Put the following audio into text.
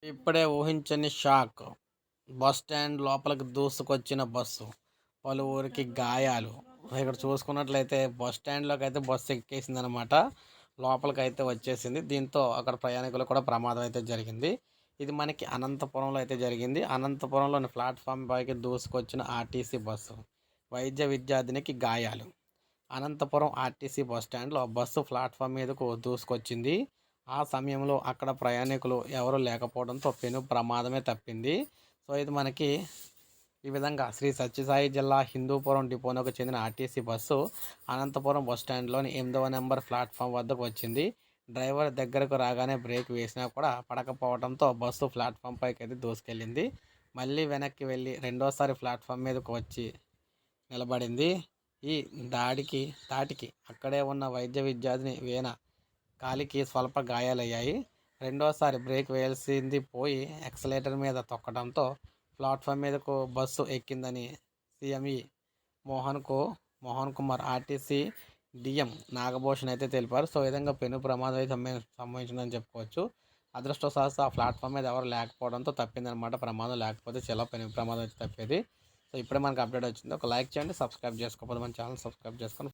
ఇప్పుడే ఊహించని shock. Bus stand లోపలికి దూసుకొచ్చిన బస్సు. పలువురికి గాయాలు. ఇక్కడ చూసుకున్నట్లయితే బస్ స్టాండ్‌లోకి అయితే బస్సు ఎక్కేసిందనమాట. లోపలికైతే వచ్చేసింది. దీంతో అక్కడ ప్రయాణికులకు కూడా ప్రమాదం అయితే జరిగింది. ఇది మనకి అనంతపురంలో అయితే జరిగింది. అనంతపురంలోని ప్లాట్‌ఫామ్ పైకి దూసుకొచ్చిన ఆర్టీసీ బస్సు. వైద్య విద్యార్థినికి గాయాలు. అనంతపురం ఆర్టీసీ బస్ స్టాండ్‌లో బస్సు ప్లాట్‌ఫామ్ మీదకు దూసుకొచ్చింది. ఆ సమయంలో అక్కడ ప్రయాణికులు ఎవరు లేకపోవడంతో పెను ప్రమాదమే తప్పింది. సో, ఇది మనకి ఈ విధంగా శ్రీ సత్యసాయి జిల్లా హిందూపురం డిపోనకు చెందిన ఆర్టీసీ బస్సు అనంతపురం బస్ స్టాండ్‌లోని 8వ నెంబర్ ప్లాట్‌ఫామ్ వద్దకు వచ్చింది. డ్రైవర్ దగ్గరకు రాగానే బ్రేక్ వేసినా కూడా పడకపోవడంతో బస్సు ప్లాట్‌ఫామ్ పైకైతే దూసుకెళ్ళింది. మళ్ళీ వెనక్కి వెళ్ళి రెండోసారి ప్లాట్‌ఫామ్ మీదకు వచ్చి నిలబడింది. ఈ ధాటికి అక్కడే ఉన్న వైద్య విద్యార్థిని వీణ కాలికి స్వల్ప గాయాలయ్యాయి. రెండోసారి బ్రేక్ వేయాల్సింది పోయి ఎక్సలేటర్ మీద తొక్కడంతో ప్లాట్‌ఫామ్ మీదకు బస్సు ఎక్కిందని CME Mohan Kumar, RTC DM Nagabhushan అయితే తెలిపారు. సో, ఈ విధంగా పెను ప్రమాదం అయితే సంభవించిందని చెప్పుకోవచ్చు. అదృష్టవశాత్తు ఆ ప్లాట్‌ఫామ్ మీద ఎవరు లేకపోవడంతో తప్పిందనమాట ప్రమాదం. లేకపోతే చాలా పెను ప్రమాదం అయితే తప్పేది. సో, ఇప్పుడే మనకు అప్డేట్ వచ్చింది. ఒక లైక్ చేయండి, సబ్స్క్రైబ్ చేసుకోకపోతే మన ఛానల్ సబ్స్క్రైబ్ చేసుకొని